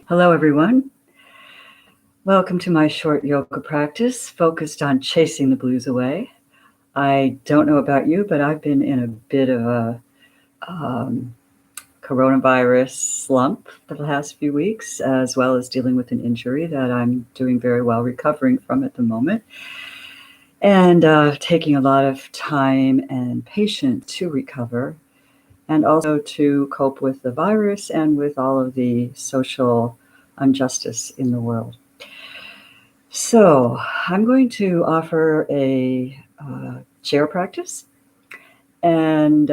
Hello, everyone. Welcome to my short yoga practice focused on chasing the blues away. I don't know about you, but I've been in a bit of a coronavirus slump for the last few weeks, as well as dealing with an injury that I'm doing very well recovering from at the moment, and taking a lot of time and patience to recover, and also to cope with the virus and with all of the social injustice in the world. So I'm going to offer a chair practice and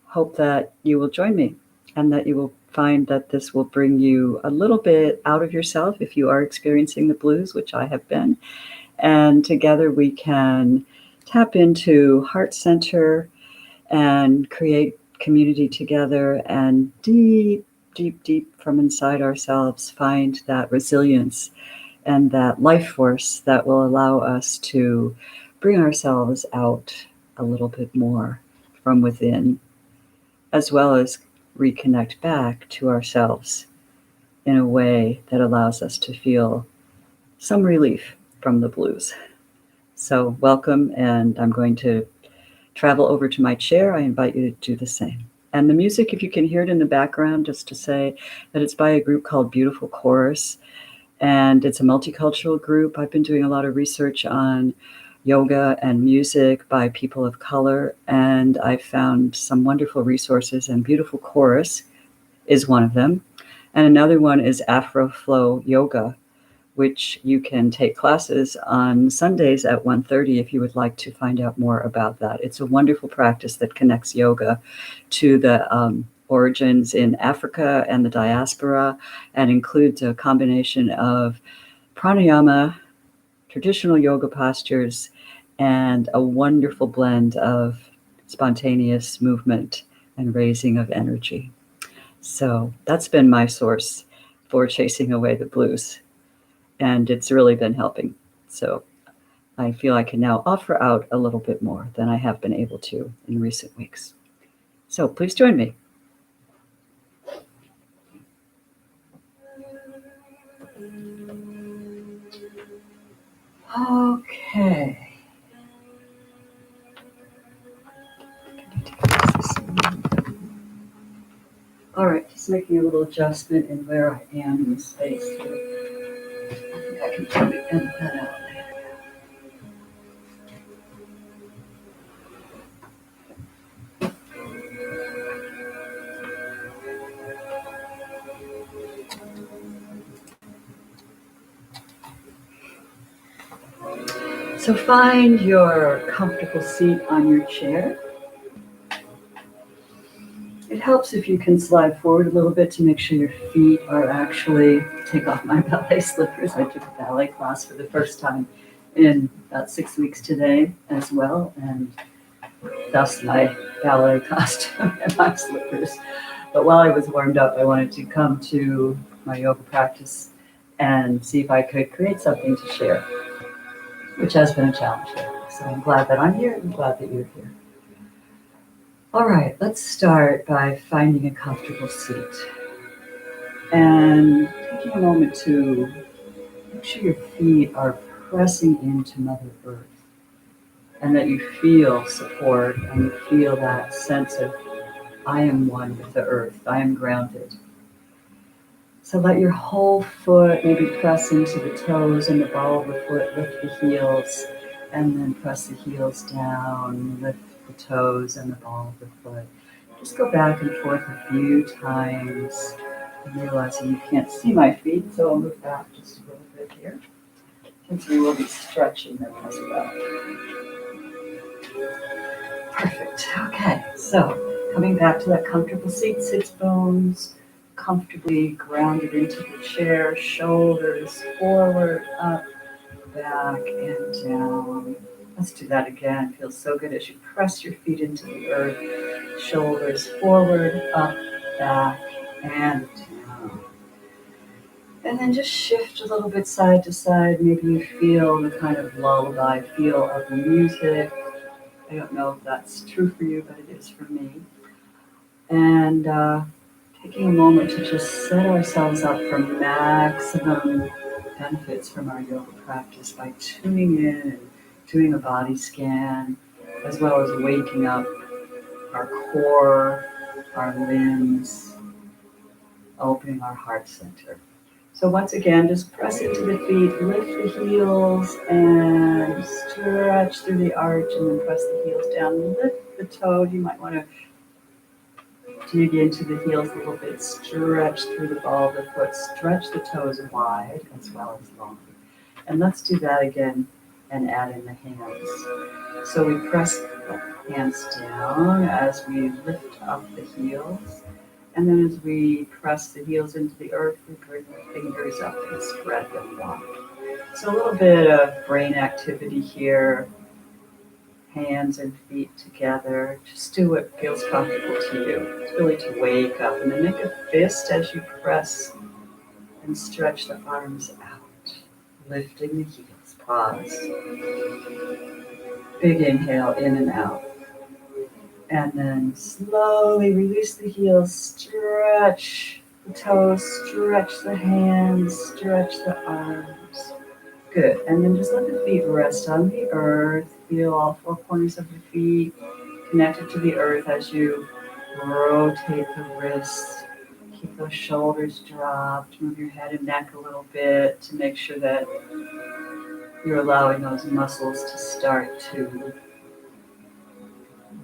hope that you will join me and that you will find that this will bring you a little bit out of yourself if you are experiencing the blues, which I have been. And together we can tap into heart center and create community together and deep, deep, deep from inside ourselves find that resilience and that life force that will allow us to bring ourselves out a little bit more from within, as well as reconnect back to ourselves in a way that allows us to feel some relief from the blues. So, welcome, and I'm going to travel over to my chair. I invite you to do the same. And the music, if you can hear it in the background, just to say that it's by a group called Beautiful Chorus. And it's a multicultural group. I've been doing a lot of research on yoga and music by people of color, and I found some wonderful resources, and Beautiful Chorus is one of them. And another one is Afro Flow Yoga, which you can take classes on Sundays at 1:30 if you would like to find out more about that. It's a wonderful practice that connects yoga to the origins in Africa and the diaspora, and includes a combination of pranayama, traditional yoga postures, and a wonderful blend of spontaneous movement and raising of energy. So that's been my source for chasing away the blues, and it's really been helping. So I feel I can now offer out a little bit more than I have been able to in recent weeks. So please join me. Okay. All right, just making a little adjustment in where I am in the space here. I think I can probably edit that out. So find your comfortable seat on your chair. It helps if you can slide forward a little bit to make sure your feet are actually, take off my ballet slippers. I took a ballet class for the first time in about 6 weeks today as well, and thus my ballet costume and my slippers. But while I was warmed up, I wanted to come to my yoga practice and see if I could create something to share, which has been a challenge here. So I'm glad that I'm here and glad that you're here. All right, let's start by finding a comfortable seat and taking a moment to make sure your feet are pressing into Mother Earth and that you feel support and you feel that sense of I am one with the earth, I am grounded. So let your whole foot maybe press into the toes and the ball of the foot, lift the heels, and then press the heels down, lift the toes and the ball of the foot. Just go back and forth a few times, realizing you can't see my feet, so I'll move back just a little bit here, since we will be stretching them as well. Perfect. Okay, so coming back to that comfortable seat, sits bones comfortably grounded into the chair, shoulders forward, up, back, and down. Let's do that again. It feels so good as you press your feet into the earth, shoulders forward, up, back, and down. And then just shift a little bit side to side. Maybe you feel the kind of lullaby feel of the music. I don't know if that's true for you, but it is for me. And taking a moment to just set ourselves up for maximum benefits from our yoga practice by tuning in and doing a body scan, as well as waking up our core, our limbs, opening our heart center. So once again, just press into the feet, lift the heels, and stretch through the arch, and then press the heels down. Lift the toes. You might want to dig into the heels a little bit, stretch through the ball of the foot, stretch the toes wide as well as long. And let's do that again and add in the hands. So we press the hands down as we lift up the heels. And then as we press the heels into the earth, we bring the fingers up and spread them wide. So a little bit of brain activity here, hands and feet together. Just do what feels comfortable to you. It's really to wake up. And then make a fist as you press and stretch the arms out, lifting the heels. Pause. Big inhale in and out. And then slowly release the heels, stretch the toes, stretch the hands, stretch the arms. Good. And then just let the feet rest on the earth. Feel all four corners of the feet connected to the earth as you rotate the wrists. Keep those shoulders dropped. Move your head and neck a little bit to make sure that you're allowing those muscles to start to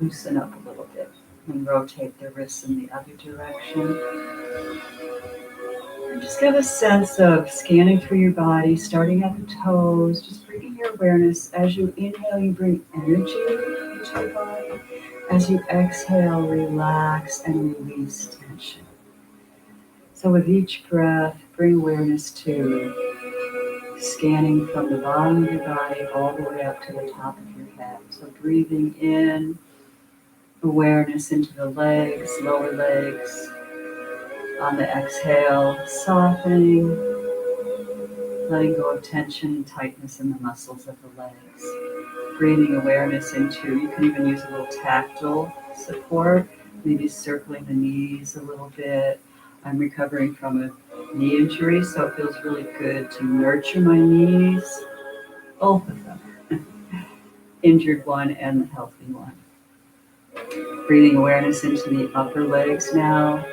loosen up a little bit. And rotate the wrists in the other direction. And just get a sense of scanning through your body, starting at the toes, just bringing your awareness. As you inhale, you bring energy into your body. As you exhale, relax and release tension. So with each breath, bring awareness to scanning from the bottom of your body all the way up to the top of your head. So breathing in, awareness into the legs, lower legs. On the exhale, softening, letting go of tension and tightness in the muscles of the legs. Breathing awareness into, you can even use a little tactile support, maybe circling the knees a little bit. I'm recovering from a knee injury, so it feels really good to nurture my knees, both of them, injured one and the healthy one. Breathing awareness into the upper legs now,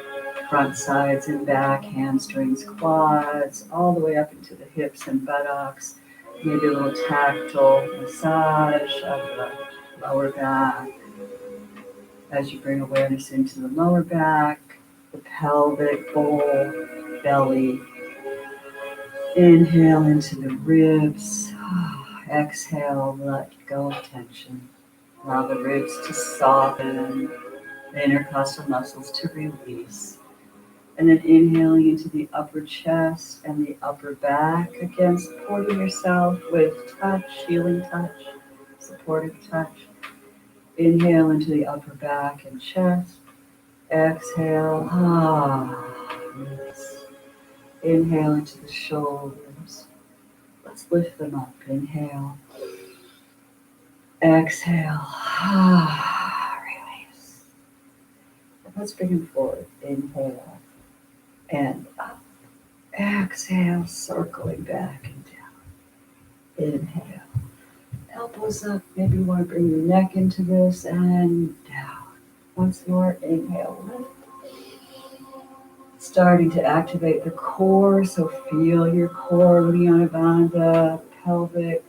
front, sides, and back, hamstrings, quads, all the way up into the hips and buttocks. Maybe a little tactile massage of the lower back. As you bring awareness into the lower back, the pelvic bowl, belly. Inhale into the ribs. Exhale, let go of tension. Allow the ribs to soften, the intercostal muscles to release. And then inhaling into the upper chest and the upper back. Again, supporting yourself with touch, healing touch, supportive touch. Inhale into the upper back and chest. Exhale, release. Inhale into the shoulders. Let's lift them up. Inhale. Exhale, release. And let's bring them forward. Inhale and up. Exhale, circling back and down. Inhale. Elbows up. Maybe you want to bring your neck into this and down. Once more, inhale, lift. Starting to activate the core, so feel your core, Uddiyana Bandha, pelvic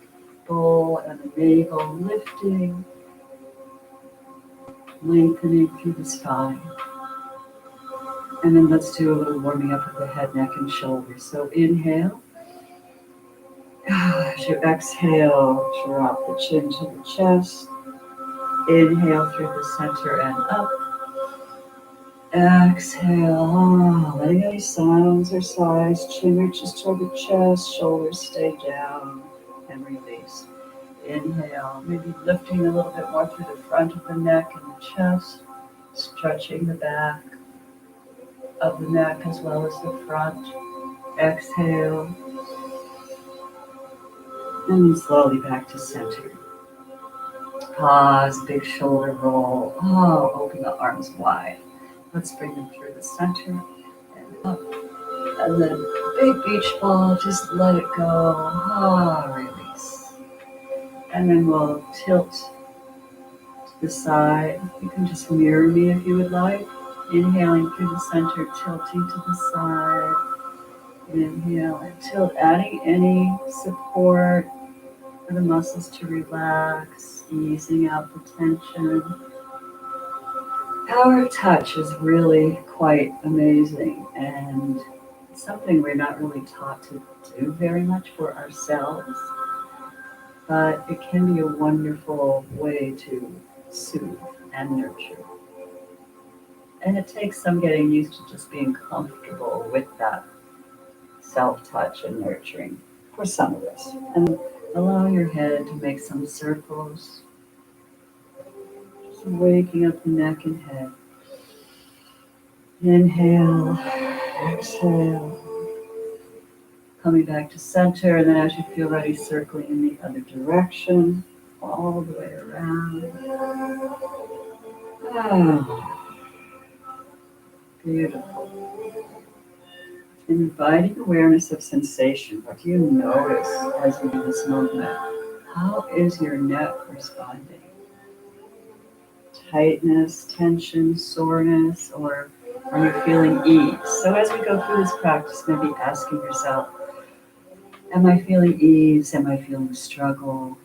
bowl and the navel lifting, lengthening through the spine. And then let's do a little warming up of the head, neck, and shoulders. So inhale. As you exhale, drop the chin to the chest. Inhale through the center and up. Exhale, letting any sounds or sighs. Chin reaches toward the chest, shoulders stay down, and release. Inhale, maybe lifting a little bit more through the front of the neck and the chest, stretching the back of the neck as well as the front. Exhale, and then slowly back to center. Pause, big shoulder roll. Open the arms wide. Let's bring them through the center and up. And then big beach ball, just let it go. Release. And then we'll tilt to the side. You can just mirror me if you would like. Inhaling through the center, tilting to the side. Inhale and tilt, adding any support for the muscles to relax, easing out the tension. Power of touch is really quite amazing and something we're not really taught to do very much for ourselves, but it can be a wonderful way to soothe and nurture. And it takes some getting used to just being comfortable with that self-touch and nurturing for some of us. And allow your head to make some circles, just waking up the neck and head. Inhale, exhale, coming back to center, and then as you feel ready, circling in the other direction, all the way around. Beautiful. Inviting awareness of sensation. What do you notice as you do this movement? How is your neck responding? Tightness, tension, soreness, or are you feeling ease? So as we go through this practice, maybe asking yourself, am I feeling ease? Am I feeling struggle?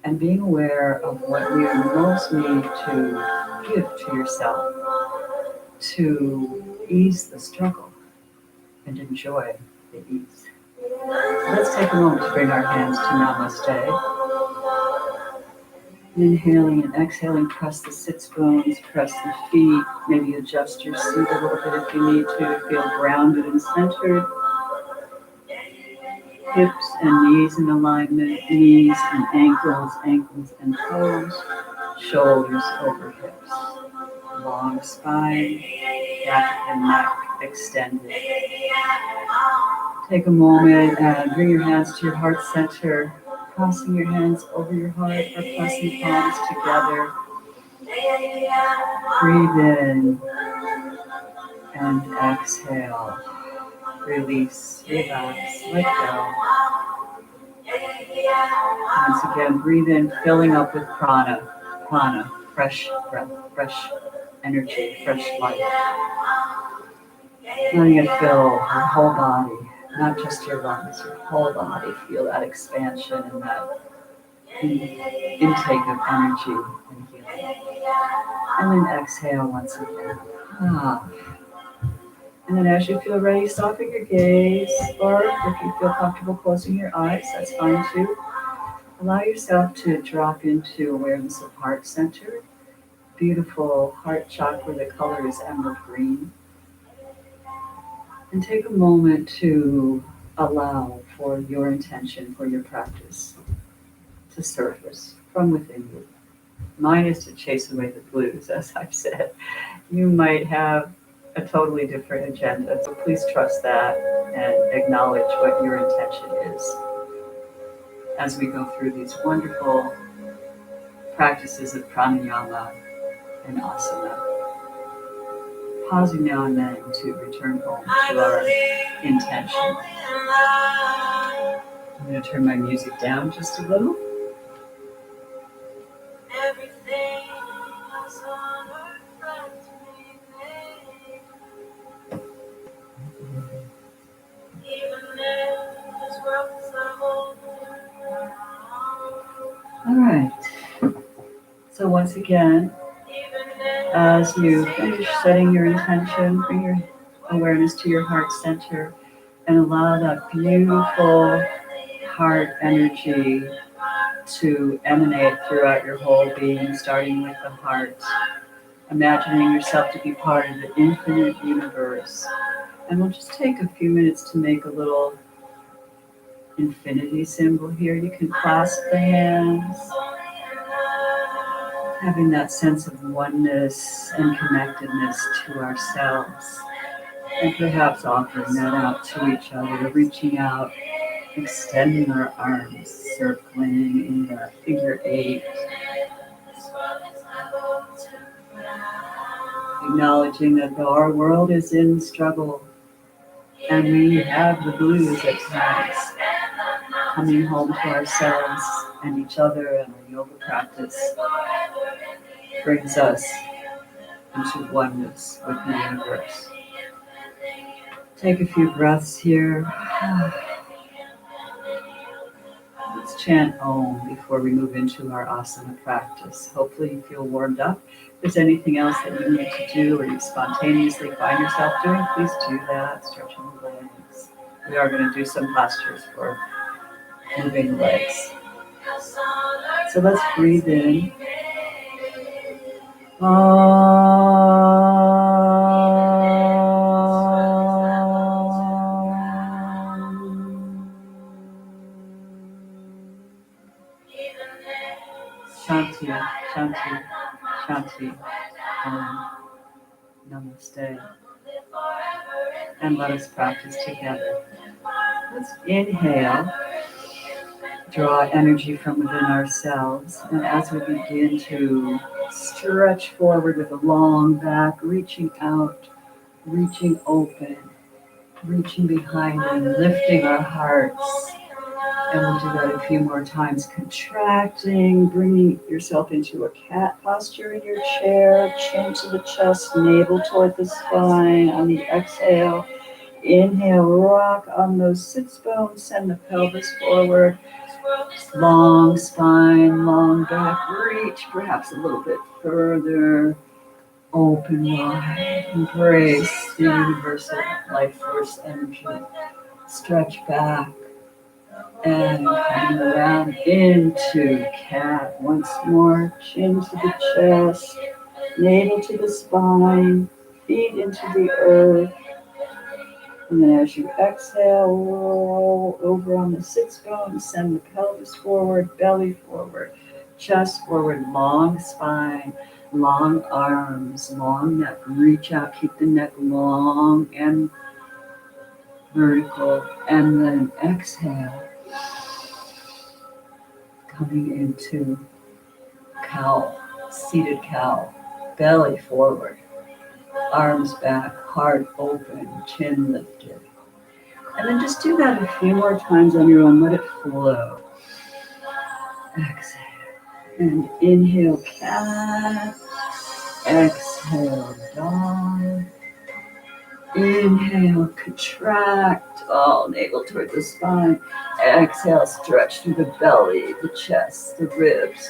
And being aware of what you most need to give to yourself to ease the struggle and enjoy the ease. So let's take a moment to bring our hands to Namaste. Inhaling and exhaling, press the sits bones, press the feet, maybe adjust your seat a little bit if you need to, feel grounded and centered. Hips and knees in alignment, knees and ankles, ankles and toes, shoulders over hips. Long spine, back and neck extended. Take a moment and bring your hands to your heart center, crossing your hands over your heart or pressing palms together. Breathe in and exhale. Release, relax, let go. Once again, breathe in, filling up with prana, fresh breath, fresh energy, fresh life. Letting it fill your whole body, not just your lungs, your whole body. Feel that expansion and that intake of energy and healing. And then exhale once again. And then as you feel ready, soften your gaze, or if you feel comfortable closing your eyes, that's fine too. Allow yourself to drop into awareness of heart center. Beautiful heart chakra, the color is emerald green. And take a moment to allow for your intention, for your practice to surface from within you. Mine is to chase away the blues, as I've said. You might have a totally different agenda, so please trust that and acknowledge what your intention is as we go through these wonderful practices of pranayama and asana. Pausing now and then to return home to our intention. I'm going to turn my music down just a little. All right. So once again, as you finish setting your intention, bring your awareness to your heart center and allow that beautiful heart energy to emanate throughout your whole being, starting with the heart, imagining yourself to be part of the infinite universe. And we'll just take a few minutes to make a little infinity symbol here. You can clasp the hands, having that sense of oneness and connectedness to ourselves, and perhaps offering that out to each other, reaching out, extending our arms, circling in the figure 8. acknowledging that our world is in struggle and we have the blues at times, coming home to ourselves and each other, and our yoga practice brings us into oneness with the universe. Take a few breaths here. Let's chant Om before we move into our asana practice. Hopefully you feel warmed up. If there's anything else that you need to do or you spontaneously find yourself doing, please do that. Stretching the legs. We are going to do some postures for moving the legs. So let's breathe in. Shanti, Shanti, Shanti, Namaste. And let us practice together. Let's inhale, draw energy from within ourselves, and as we begin to stretch forward with a long back, reaching out, reaching open, reaching behind and lifting our hearts. And we'll do that a few more times. Contracting, bringing yourself into a cat posture in your chair, chin to the chest, navel toward the spine. On the exhale, inhale, rock on those sits bones, send the pelvis forward. Long spine, long back, reach perhaps a little bit further. Open wide, embrace the universal life force energy. Stretch back. And coming around into cat once more, chin to the chest, navel to the spine, feet into the earth. And then as you exhale, roll over on the sits bones, send the pelvis forward, belly forward, chest forward, long spine, long arms, long neck. Reach out, keep the neck long and vertical. And then exhale. Coming into cow, seated cow, belly forward, arms back, heart open, chin lifted. And then just do that a few more times on your own. Let it flow. Exhale. And inhale, cat. Exhale, dog. Inhale, contract, all navel toward the spine. Exhale, stretch through the belly, the chest, the ribs.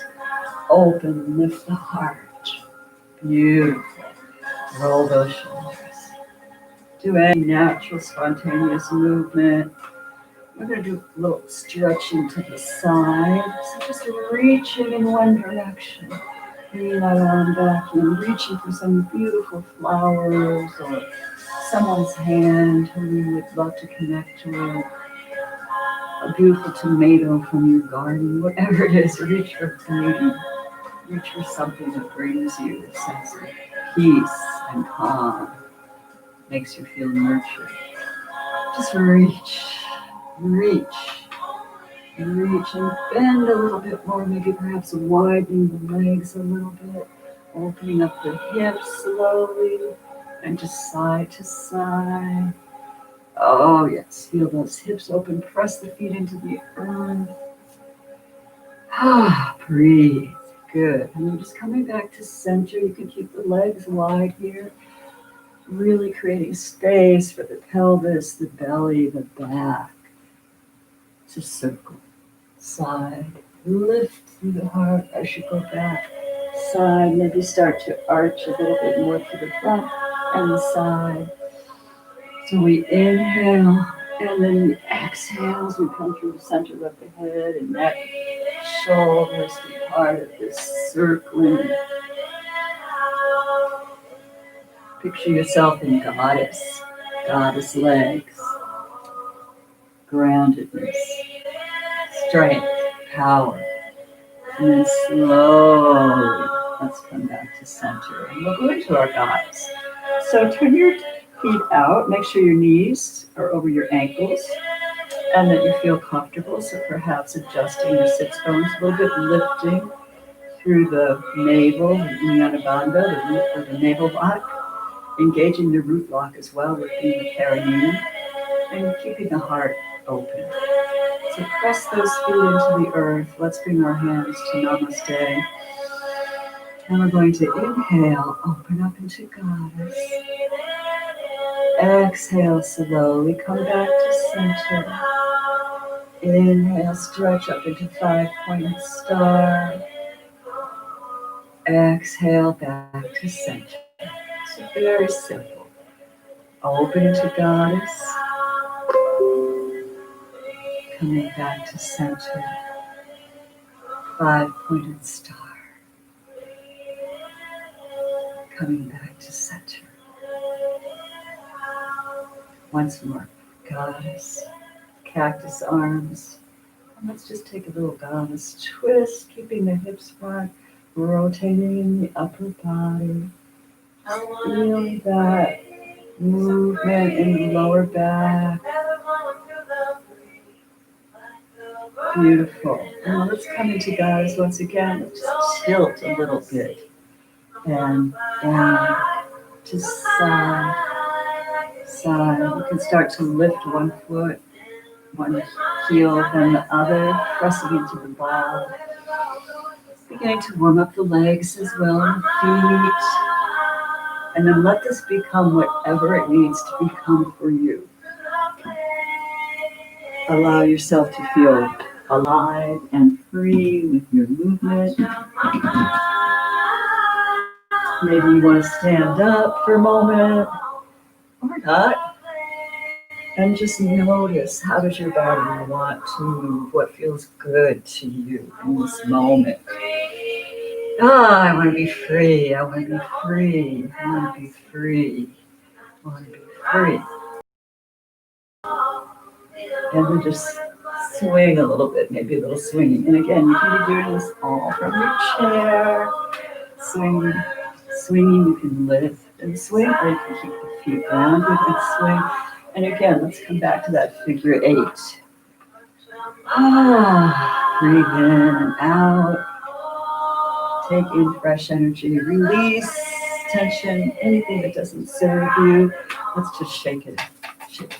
Open, lift the heart. Beautiful. Roll those shoulders. Do any natural, spontaneous movement. We're going to do a little stretching to the side. So just reaching in one direction. Bring that arm back and reaching for some beautiful flowers or someone's hand who you would love to connect to, a beautiful tomato from your garden, whatever it is, reach for beauty. Reach for something that brings you a sense of peace and calm, makes you feel nurtured. Just reach, reach, reach and bend a little bit more, maybe perhaps widening the legs a little bit, opening up the hips slowly. And just side to side. Oh, yes. Feel those hips open. Press the feet into the earth. Breathe. Good. And then just coming back to center. You can keep the legs wide here. Really creating space for the pelvis, the belly, the back. Just circle. Side. Lift through the heart as you go back. Side. Maybe start to arch a little bit more to the front. And the side. So we inhale and then we exhale as we come through the center of the head and neck, shoulders, the part of this circling. Picture yourself in goddess legs, groundedness, strength, power. And then slowly, let's come back to center. And we'll go into our goddess. So turn your feet out, make sure your knees are over your ankles and that you feel comfortable. So perhaps adjusting your sits bones a little bit, lifting through the navel, the Uddiyana Bandha, the navel block. engaging the root block as well, lifting the perineum and keeping the heart open. So press those feet into the earth. Let's bring our hands to Namaste. And we're going to inhale, open up into Goddess. Exhale slowly, come back to center. Inhale, stretch up into 5-pointed star. Exhale, back to center. So very simple. Open into Goddess. Coming back to center. 5-pointed star. Coming back to center. Once more. Goddess. Cactus arms. And let's just take a little Goddess twist, keeping the hips front, rotating in the upper body. Feel that movement in the lower back. Beautiful. Now let's come into Goddess once again. Let's just tilt a little bit. And down to side, side. You can start to lift one foot, one heel, then the other, pressing into the ball. Beginning to warm up the legs as well, and feet. And then let this become whatever it needs to become for you. Allow yourself to feel alive and free with your movement. Maybe you want to stand up for a moment, or not. And just notice, how does your body want to move? What feels good to you in this moment? I want to be free. I want to be free. I want to be free. I want to be free. And then just swing a little bit, maybe a little swinging. And again, you can be doing this all from your chair. Swinging. You can lift and swing, or you can keep the feet grounded and swing. And again, let's come back to that figure 8. Breathe in and out. Take in fresh energy. Release tension, anything that doesn't serve you. Let's just shake it. Shake it.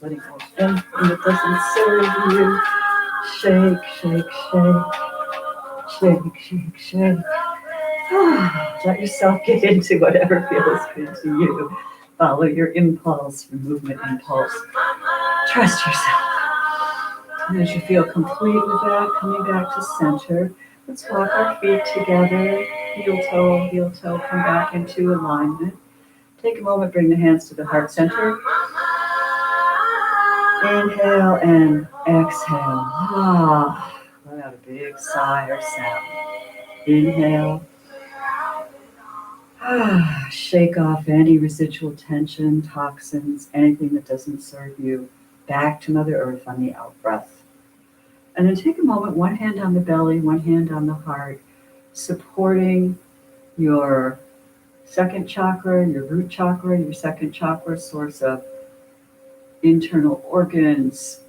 Let it go. Anything that doesn't serve you. Shake, shake, shake. Shake, shake, shake. Let yourself get into whatever feels good to you. Follow your impulse, your movement impulse. Trust yourself. And as you feel complete with that, coming back to center, let's walk our feet together. Heel toe, come back into alignment. Take a moment, bring the hands to the heart center. Inhale and exhale. Let out a big sigh or sound. Inhale. Shake off any residual tension, toxins, anything that doesn't serve you. Back to Mother Earth on the out breath. And then take a moment, one hand on the belly, one hand on the heart, supporting your second chakra, your root chakra, your second chakra, source of internal organs,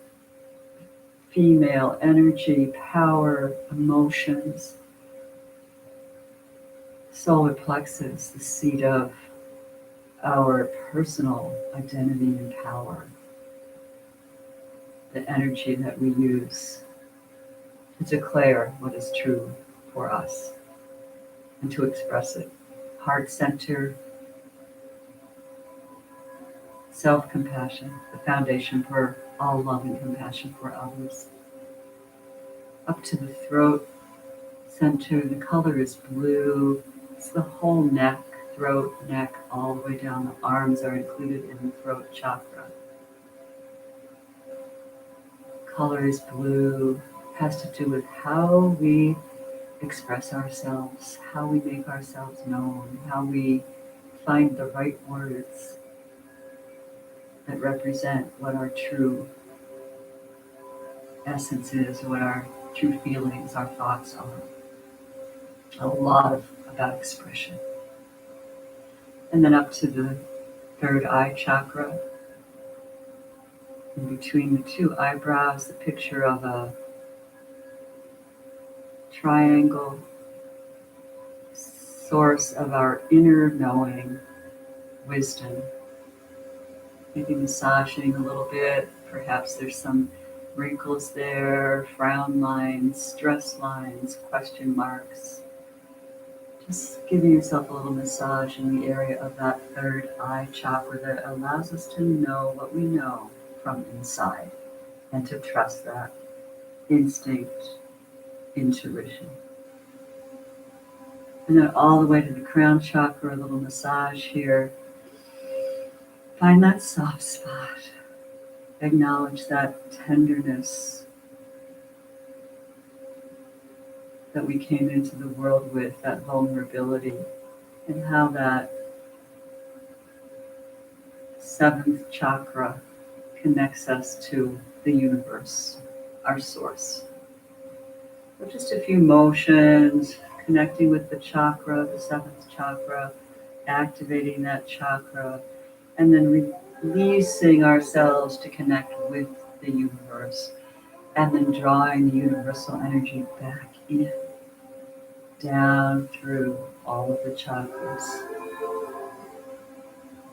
female energy, power, emotions. Solar plexus, the seat of our personal identity and power. The energy that we use to declare what is true for us and to express it. Heart center, self-compassion, the foundation for all love and compassion for others. Up to the throat center, the color is blue. It's the whole neck, throat, neck, all the way down. The arms are included in the throat chakra. Color is blue, has to do with how we express ourselves, how we make ourselves known, how we find the right words that represent what our true essence is, what our true feelings, our thoughts are. A lot about expression. And then up to the third eye chakra. In between the two eyebrows, the picture of a triangle, source of our inner knowing, wisdom. Maybe massaging a little bit. Perhaps there's some wrinkles there, frown lines, stress lines, question marks. Just giving yourself a little massage in the area of that third eye chakra that allows us to know what we know from inside and to trust that instinct, intuition. And then all the way to the crown chakra, a little massage here. Find that soft spot. Acknowledge that tenderness that we came into the world with, that vulnerability, and how that seventh chakra connects us to the universe, our source. So just a few motions, connecting with the chakra, the seventh chakra, activating that chakra, and then releasing ourselves to connect with the universe, and then drawing the universal energy back in, down through all of the chakras,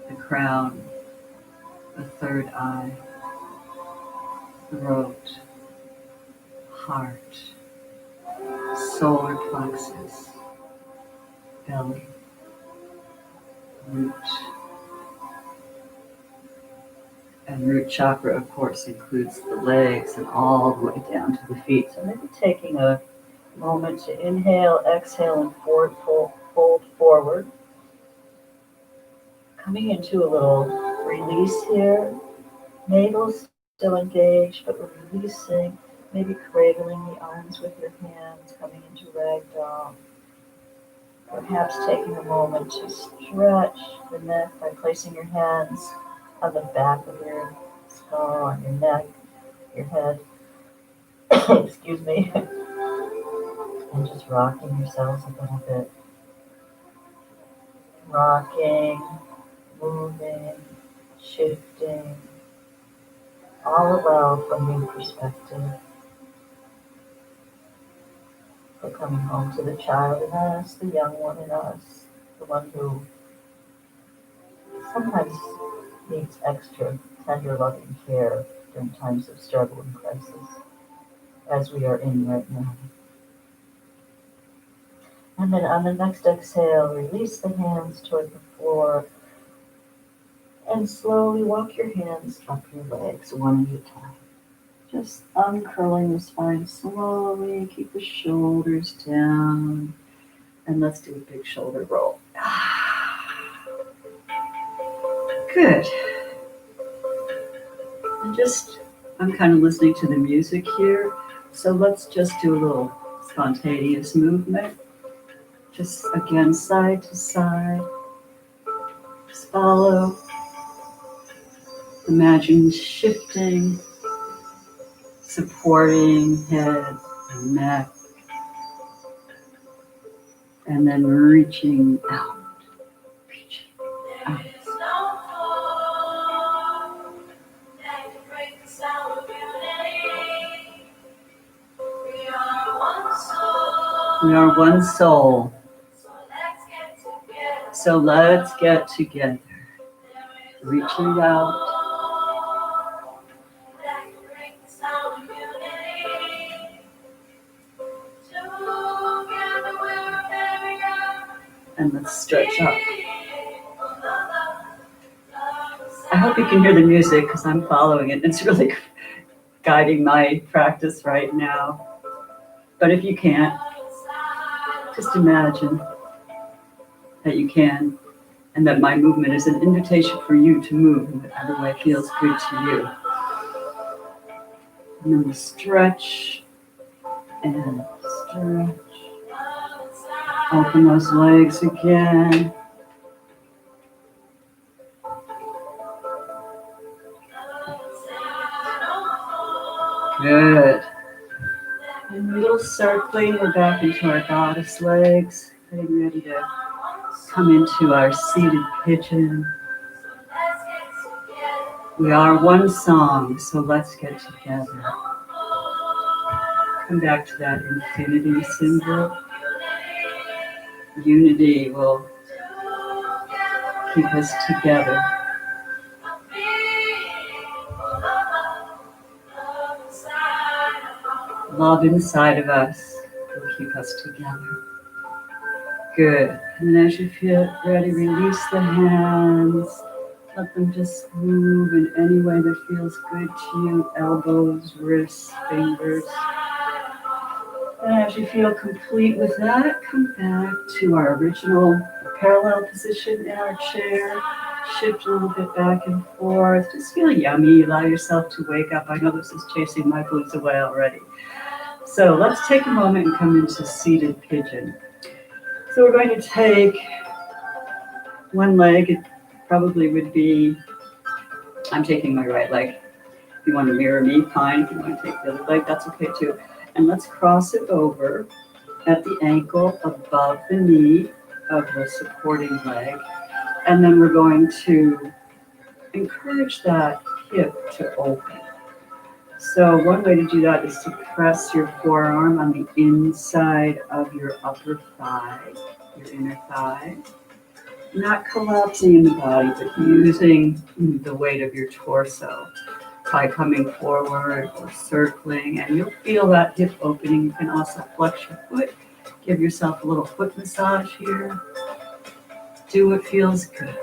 the crown, the third eye, throat, heart, solar plexus, belly, root. And root chakra, of course, includes the legs and all the way down to the feet. So maybe taking a moment to inhale, exhale, and fold forward. Coming into a little release here. Navel still engaged, but we're releasing. Maybe cradling the arms with your hands, coming into ragdoll. Perhaps taking a moment to stretch the neck by placing your hands on the back of your skull, on your neck, your head, excuse me, and just rocking yourselves a little bit. Rocking, moving, shifting, all allow from new perspective. We're coming home to the child in us, the young one in us, the one who sometimes needs extra tender loving care during times of struggle and crisis, as we are in right now. And then on the next exhale, release the hands toward the floor and slowly walk your hands up your legs one at a time. Just uncurling the spine slowly, keep the shoulders down, and let's do a big shoulder roll. Good. And I'm kind of listening to the music here, so let's just do a little spontaneous movement. Just again, side to side. Just follow. Imagine shifting, supporting head and neck, and then reaching out, reaching out. We are one soul. So let's get together. Reaching out. And let's stretch up. I hope you can hear the music because I'm following it. It's really guiding my practice right now. But if you can't, just imagine that you can, and that my movement is an invitation for you to move in whatever way feels good to you. And then we'll stretch and stretch. Open those legs again. Good. And a little circling, we're back into our goddess legs, getting ready to come into our seated pigeon. We are one song, so let's get together. Come back to that infinity symbol. Unity will keep us together. Love inside of us will keep us together. Good. And then as you feel ready, release the hands. Let them just move in any way that feels good to you. Elbows, wrists, fingers. And as you feel complete with that, come back to our original parallel position in our chair. Shift a little bit back and forth. Just feel yummy. Allow yourself to wake up. I know this is chasing my blues away already. So let's take a moment and come into seated pigeon. So we're going to take one leg. It probably would be, I'm taking my right leg. If you want to mirror me, fine. If you want to take the other leg, that's okay too. And let's cross it over at the ankle above the knee of the supporting leg. And then we're going to encourage that hip to open. So one way to do that is to press your forearm on the inside of your upper thigh, your inner thigh. Not collapsing in the body, but using the weight of your torso by coming forward or circling, and you'll feel that hip opening. You can also flex your foot. Give yourself a little foot massage here. Do what feels good.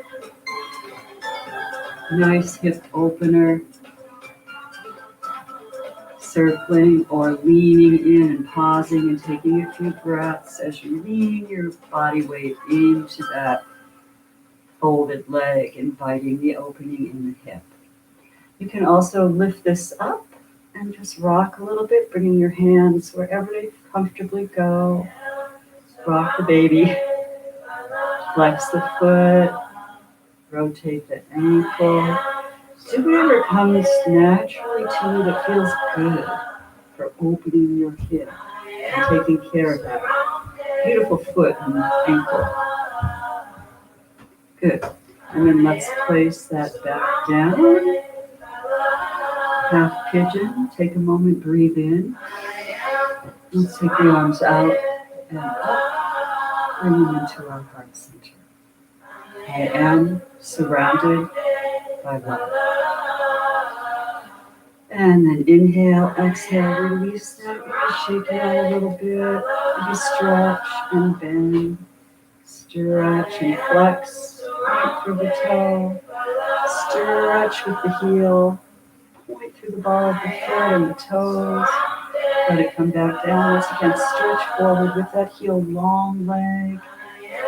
Nice hip opener. Circling or leaning in and pausing and taking a few breaths as you lean your body weight into that folded leg, inviting the opening in the hip. You can also lift this up and just rock a little bit, bringing your hands wherever they comfortably go. Rock the baby. Flex the foot. Rotate the ankle. Do whatever comes naturally to you that feels good for opening your hip and taking care of that beautiful foot and ankle. Good. And then let's place that back down. Half pigeon. Take a moment, breathe in. Let's take the arms out and up. Bring them into our heart center. I am surrounded by love. And then inhale, exhale, release that. Shake it out a little bit. Maybe stretch and bend. Stretch and flex. Point through the toe. Stretch with the heel. Point through the ball of the foot and the toes. Let it come back down. Once again, stretch forward with that heel, long leg.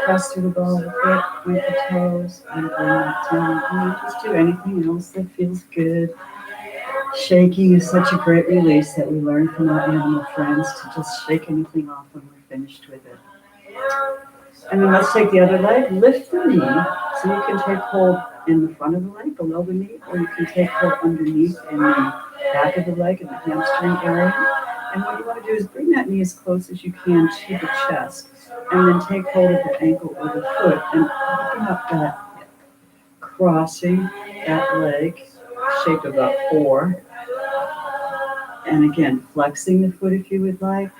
Press through the ball of the foot, point the toes, and bring that down. And just do anything else that feels good. Shaking is such a great release that we learn from our animal friends to just shake anything off when we're finished with it. And then let's take the other leg, lift the knee, so you can take hold in the front of the leg, below the knee, or you can take hold underneath in the back of the leg in the hamstring area. And what you want to do is bring that knee as close as you can to the chest, and then take hold of the ankle or the foot and open up that hip, crossing that leg, shape of a 4. And again, flexing the foot if you would like,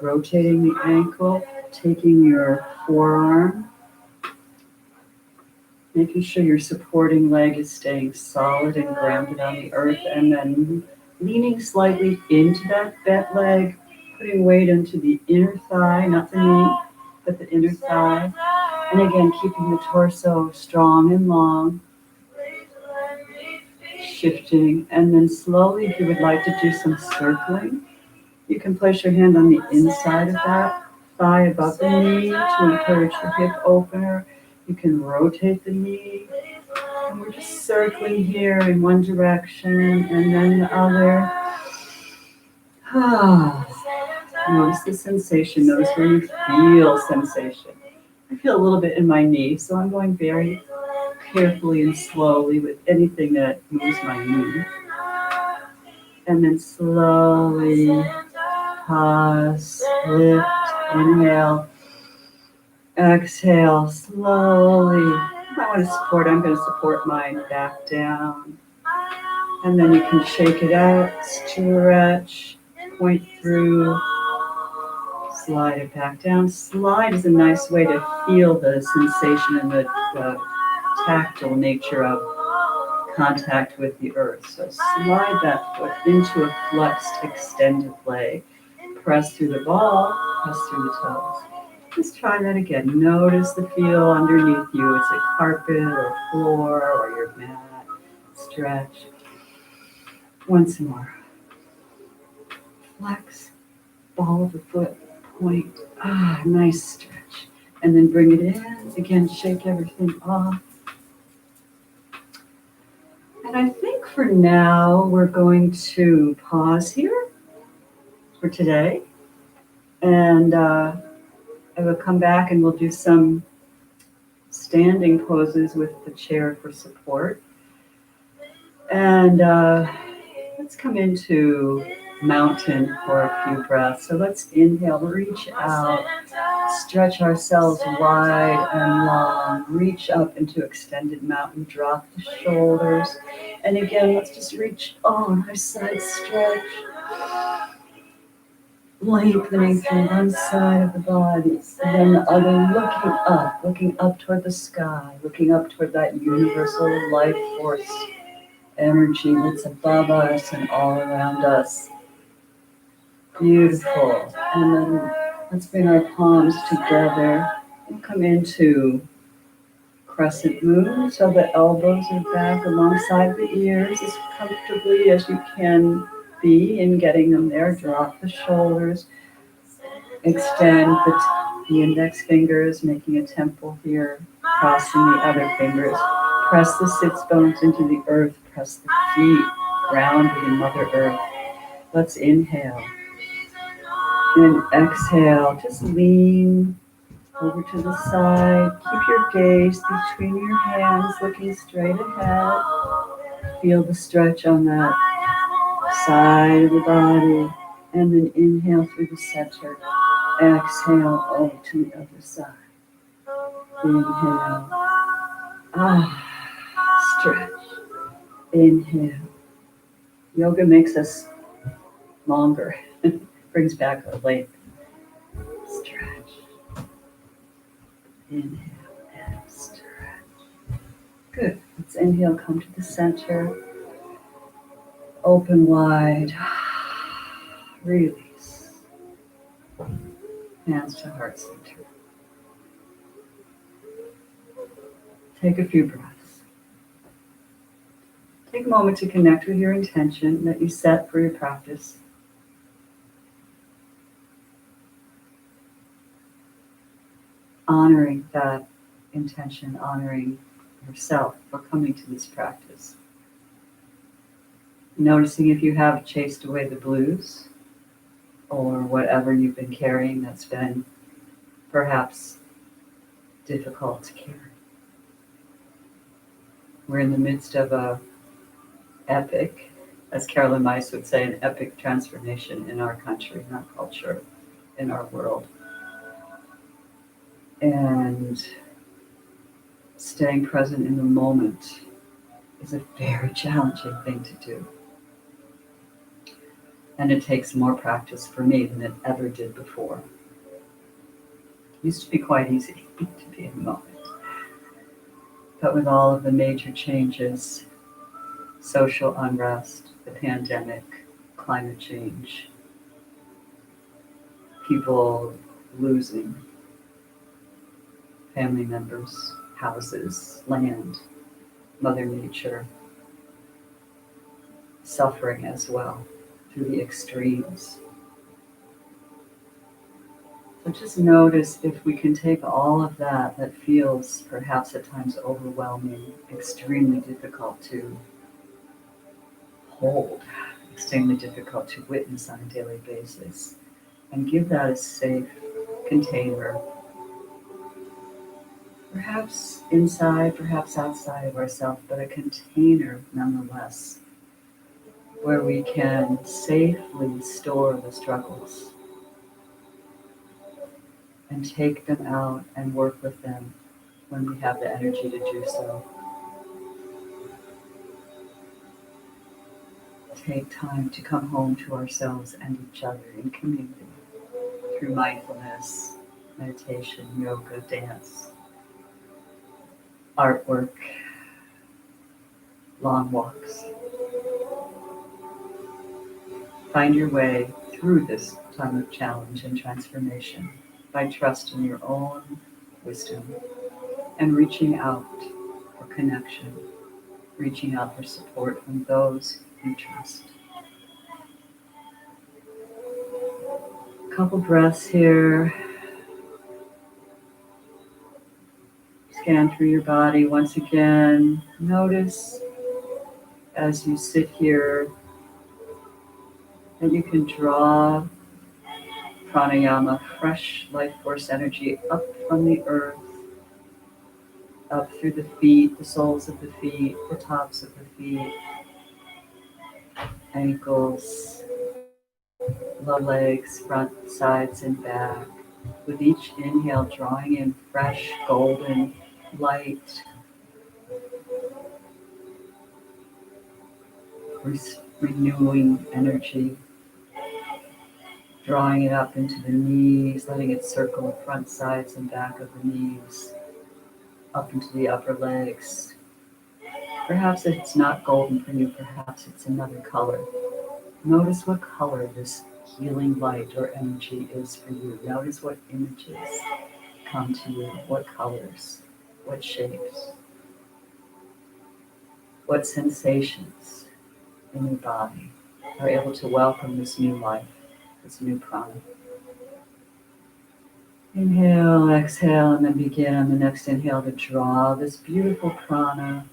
rotating the ankle, taking your forearm, making sure your supporting leg is staying solid and grounded on the earth, and then leaning slightly into that leg, putting weight into the inner thigh, not the knee, but the inner thigh. And again, keeping the torso strong and long. Shifting, and then slowly, if you would like to do some circling, you can place your hand on the inside of that thigh above the knee to encourage the hip opener. You can rotate the knee, and we're just circling here in one direction and then the other. Notice the sensation. Notice where you feel sensation. I feel a little bit in my knee, so I'm going very carefully and slowly with anything that moves my knee. And then slowly pause, lift, inhale, exhale, slowly. If I want to support, I'm going to support mine back down. And then you can shake it out, stretch, point through, slide it back down. Slide is a nice way to feel the sensation in the tactile nature of contact with the earth. So slide that foot into a flexed, extended leg. Press through the ball, press through the toes. Just try that again. Notice the feel underneath you. It's a carpet or floor or your mat. Stretch. Once more. Flex, ball of the foot, point. Nice stretch. And then bring it in. Again, shake everything off. And I think for now, we're going to pause here for today. And I will come back and we'll do some standing poses with the chair for support. And let's come into mountain for a few breaths. So let's inhale, reach out, stretch ourselves wide and long, reach up into extended mountain, drop the shoulders. And again, let's just reach, nice side stretch. Lengthening through one side of the body, and then the other looking up toward the sky, looking up toward that universal life force energy that's above us and all around us. Beautiful. And then let's bring our palms together and come into crescent moon, so the elbows are back alongside the ears as comfortably as you can be in getting them there. Drop the shoulders, extend the index fingers, making a temple here, crossing the other fingers. Press the sits bones into the earth, press the feet grounded in Mother Earth. Let's inhale. And exhale, just lean over to the side. Keep your gaze between your hands, looking straight ahead. Feel the stretch on that side of the body. And then inhale through the center. Exhale over to the other side. Inhale. Stretch. Inhale. Yoga makes us longer. Brings back our length. Stretch. Inhale and stretch. Good. Let's inhale, come to the center. Open wide. Release. Hands to heart center. Take a few breaths. Take a moment to connect with your intention that you set for your practice. Honoring that intention, honoring yourself for coming to this practice. Noticing if you have chased away the blues or whatever you've been carrying that's been perhaps difficult to carry. We're in the midst of a epic, as Carolyn Mice would say, an epic transformation in our country, in our culture, in our world. And staying present in the moment is a very challenging thing to do. And it takes more practice for me than it ever did before. It used to be quite easy to be in the moment. But with all of the major changes, social unrest, the pandemic, climate change, people losing family members, houses, land, Mother Nature, suffering as well through the extremes. So just notice if we can take all of that feels perhaps at times overwhelming, extremely difficult to hold, extremely difficult to witness on a daily basis, and give that a safe container, perhaps inside, perhaps outside of ourselves, but a container nonetheless, where we can safely store the struggles and take them out and work with them when we have the energy to do so. Take time to come home to ourselves and each other in community through mindfulness, meditation, yoga, dance, artwork, long walks. Find your way through this time of challenge and transformation by trusting your own wisdom and reaching out for connection, reaching out for support from those you trust. A couple breaths here. Scan through your body once again. Notice as you sit here that you can draw pranayama, fresh life force energy up from the earth, up through the feet, the soles of the feet, the tops of the feet, ankles, lower legs, front, sides, and back. With each inhale, drawing in fresh, golden light, renewing energy, drawing it up into the knees, letting it circle the front, sides, and back of the knees, up into the upper legs. Perhaps it's not golden for you, perhaps it's another color. Notice what color this healing light or energy is for you. Notice what images come to you, what colors, what shapes, what sensations in your body are able to welcome this new life, this new prana. Inhale, exhale, and then begin on the next inhale to draw this beautiful prana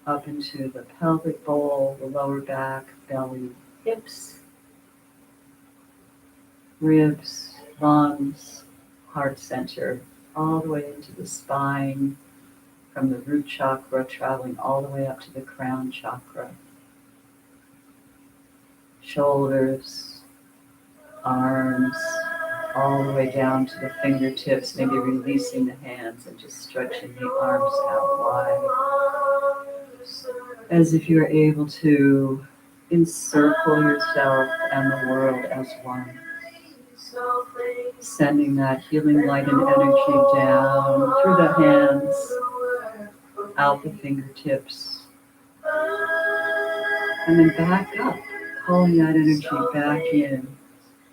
up into the pelvic bowl, the lower back, belly, hips, ribs, lungs, heart center, all the way into the spine, from the root chakra, traveling all the way up to the crown chakra. Shoulders, arms, all the way down to the fingertips, maybe releasing the hands and just stretching the arms out wide, as if you're able to encircle yourself and the world as one. Sending that healing light and energy down through the hands, out the fingertips, and then back up, calling that energy back in,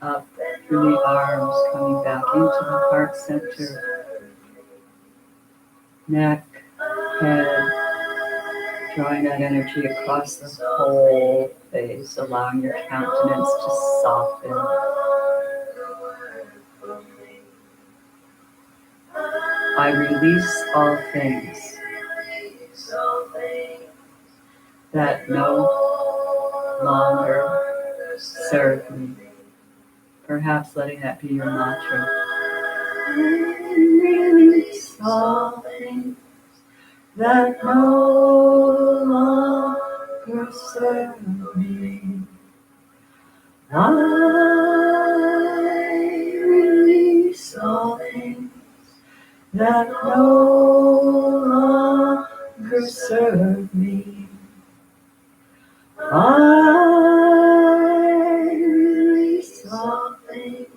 up through the arms, coming back into the heart center, neck, head, drawing that energy across the whole face, allowing your countenance to soften. I release all things that no longer serve me. Perhaps letting that be your mantra. I release all things that no longer serve me. I release all things that no longer serve me. I release all things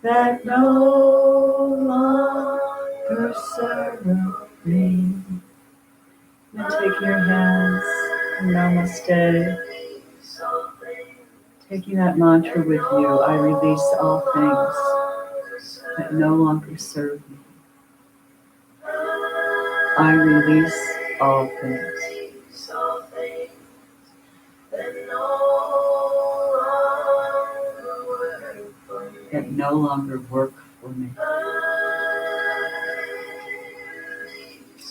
that no longer serve me. And take your hands, namaste. Taking that mantra with you, I release all things that no longer serve me. I release all things that no longer work for me.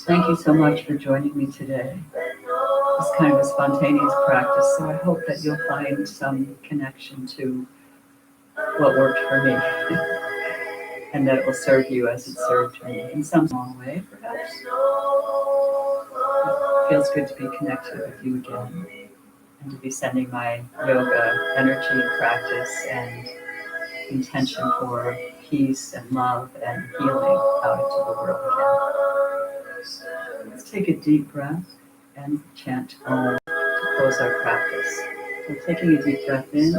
Thank you so much for joining me today. It's kind of a spontaneous practice, so I hope that you'll find some connection to what worked for me and that it will serve you as it served me in some small way, perhaps. It feels good to be connected with you again and to be sending my yoga energy practice and intention for peace and love and healing out into the world again. Let's take a deep breath and chant Om to close our practice. So taking a deep breath in.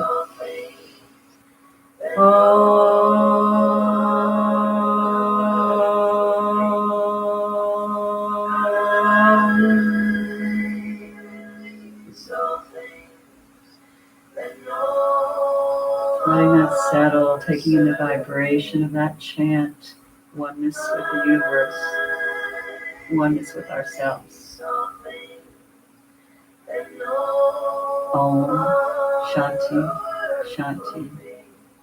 Om. Letting that settle, taking in the vibration of that chant, oneness with the universe, oneness with ourselves. Om Shanti, Shanti,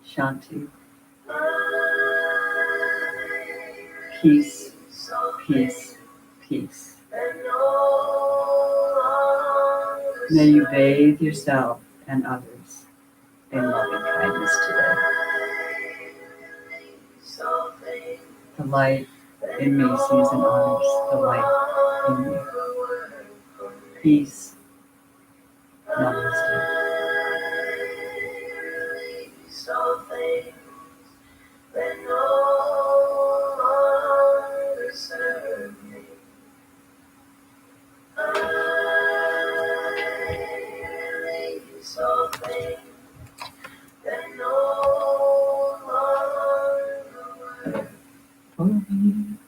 Shanti. Peace, peace, peace. May you bathe yourself and others in loving kindness today. The light in me sees and honors the light in me. Peace. Namaste. For me.